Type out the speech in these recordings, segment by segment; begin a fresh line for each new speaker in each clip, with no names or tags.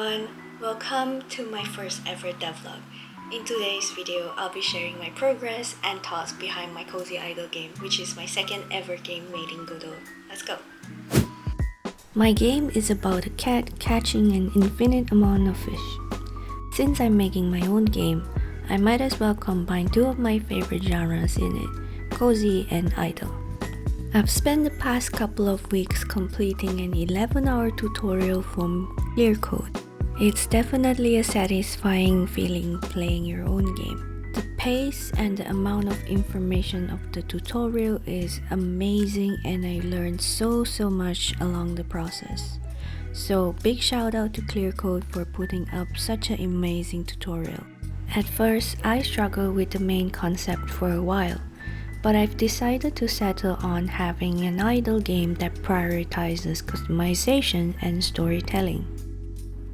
everyone, welcome to my first ever devlog. In today's video, I'll be sharing my progress and thoughts behind my Cozy Idol game, which is my second ever game made in Godot. Let's go! My game is about a cat catching an infinite amount of fish. Since I'm making my own game, I might as well combine two of my favorite genres in it, Cozy and Idol. I've spent the past couple of weeks completing an 11-hour tutorial from Clear Code. It's definitely a satisfying feeling playing your own game. The pace and the amount of information of the tutorial is amazing, and I learned so much along the process. So big shout out to Clear Code for putting up such an amazing tutorial. At first, I struggled with the main concept for a while, but I've decided to settle on having an idle game that prioritizes customization and storytelling.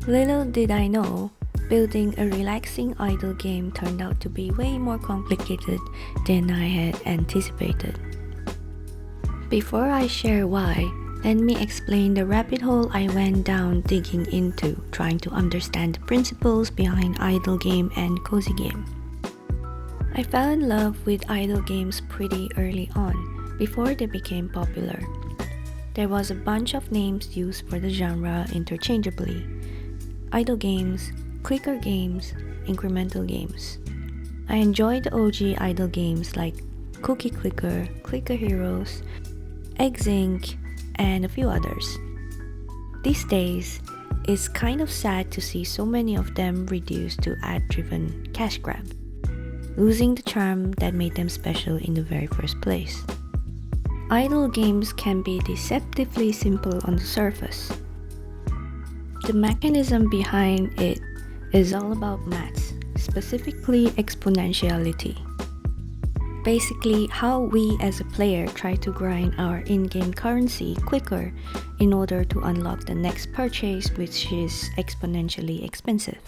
Little did I know, building a relaxing idle game turned out to be way more complicated than I had anticipated. Before I share why, let me explain the rabbit hole I went down digging into trying to understand the principles behind idle game and cozy game. I fell in love with idle games pretty early on, before they became popular. There was a bunch of names used for the genre interchangeably: idle games, clicker games, incremental games. I enjoyed the OG idle games like Cookie Clicker, Clicker Heroes, Eggs Inc., and a few others. These days, it's kind of sad to see so many of them reduced to ad-driven cash grab, losing the charm that made them special in the very first place. Idle games can be deceptively simple on the surface. The mechanism behind it is all about maths, specifically exponentiality. Basically, how we as a player try to grind our in-game currency quicker in order to unlock the next purchase, which is exponentially expensive.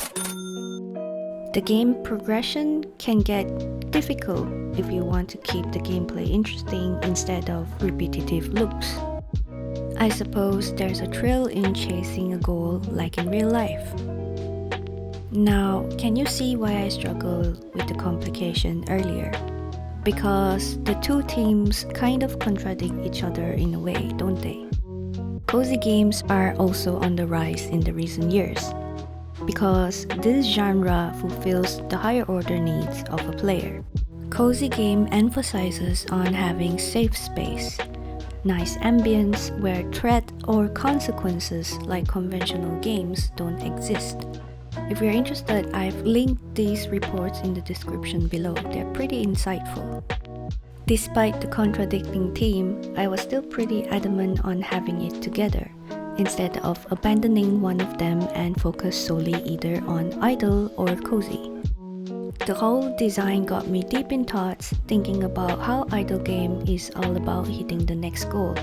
The game progression can get difficult if you want to keep the gameplay interesting instead of repetitive loops. I suppose there's a thrill in chasing a goal like in real life. Now, can you see why I struggled with the complication earlier? Because the two themes kind of contradict each other in a way, don't they? Cozy games are also on the rise in the recent years, because this genre fulfills the higher order needs of a player. Cozy game emphasizes on having safe space, nice ambience where threat or consequences like conventional games don't exist. If you're interested, I've linked these reports in the description below. They're pretty insightful. Despite the contradicting theme, I was still pretty adamant on having it together, instead of abandoning one of them and focus solely either on idle or cozy. The whole design got me deep in thoughts, thinking about how idle game is all about hitting the next goal.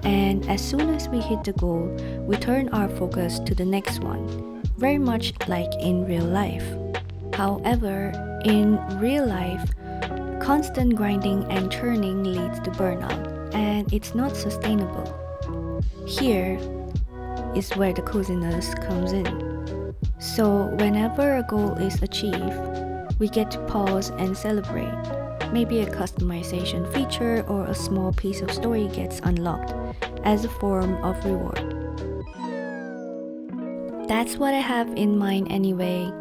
And as soon as we hit the goal, we turn our focus to the next one, very much like in real life. However, in real life, constant grinding and churning leads to burnout, and it's not sustainable. Here is where the coziness comes in. So whenever a goal is achieved, we get to pause and celebrate. Maybe a customization feature or a small piece of story gets unlocked as a form of reward. That's what I have in mind anyway.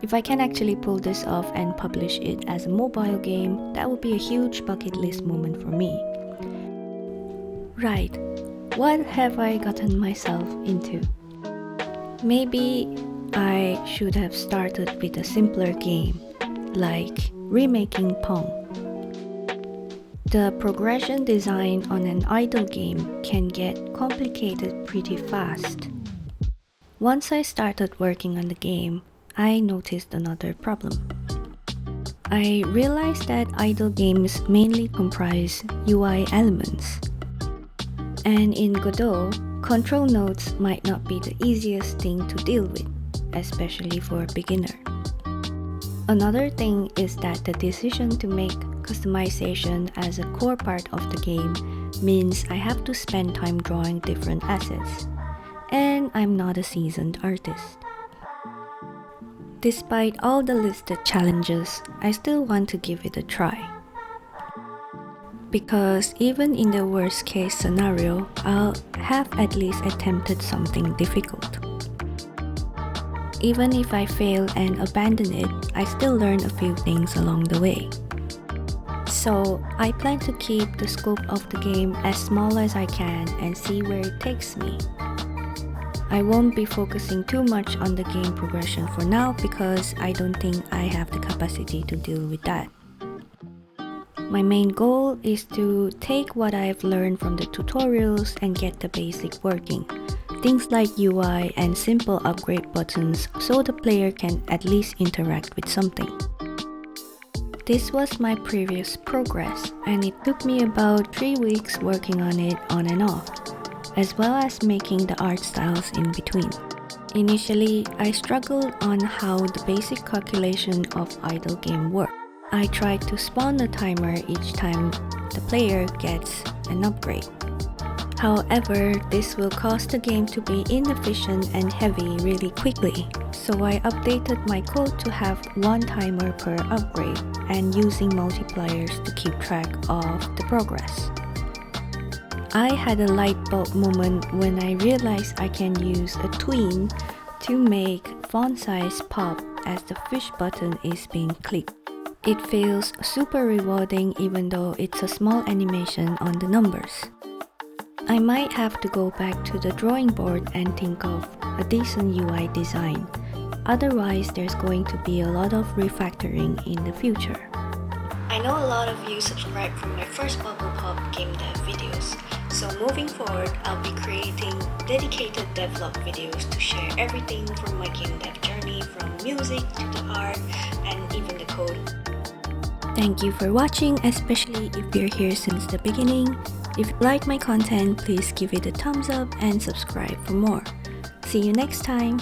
If I can actually pull this off and publish it as a mobile game, that would be a huge bucket list moment for me. Right, what have I gotten myself into? Maybe I should have started with a simpler game, like remaking Pong. The progression design on an idle game can get complicated pretty fast. Once I started working on the game, I noticed another problem. I realized that idle games mainly comprise UI elements. And in Godot, control nodes might not be the easiest thing to deal with, especially for a beginner. Another thing is that the decision to make customization as a core part of the game means I have to spend time drawing different assets. And I'm not a seasoned artist. Despite all the listed challenges, I still want to give it a try. Because even in the worst case scenario, I'll have at least attempted something difficult. Even if I fail and abandon it, I still learn a few things along the way. So I plan to keep the scope of the game as small as I can and see where it takes me. I won't be focusing too much on the game progression for now because I don't think I have the capacity to deal with that. My main goal is to take what I've learned from the tutorials and get the basic working. Things like UI and simple upgrade buttons so the player can at least interact with something. This was my previous progress and it took me about 3 weeks working on it on and off, as well as making the art styles in between. Initially, I struggled on how the basic calculation of idle game worked. I tried to spawn a timer each time the player gets an upgrade. However, this will cause the game to be inefficient and heavy really quickly, so I updated my code to have one timer per upgrade and using multipliers to keep track of the progress. I had a light bulb moment when I realized I can use a tween to make font size pop as the fish button is being clicked. It feels super rewarding even though it's a small animation on the numbers. I might have to go back to the drawing board and think of a decent UI design. Otherwise, there's going to be a lot of refactoring in the future. I know a lot of you subscribed from my first Bubble Pop game dev videos, so moving forward, I'll be creating dedicated devlog videos to share everything from my game dev journey, from music to the art and even the code. Thank you for watching, especially if you're here since the beginning. If you like my content, please give it a thumbs up and subscribe for more. See you next time!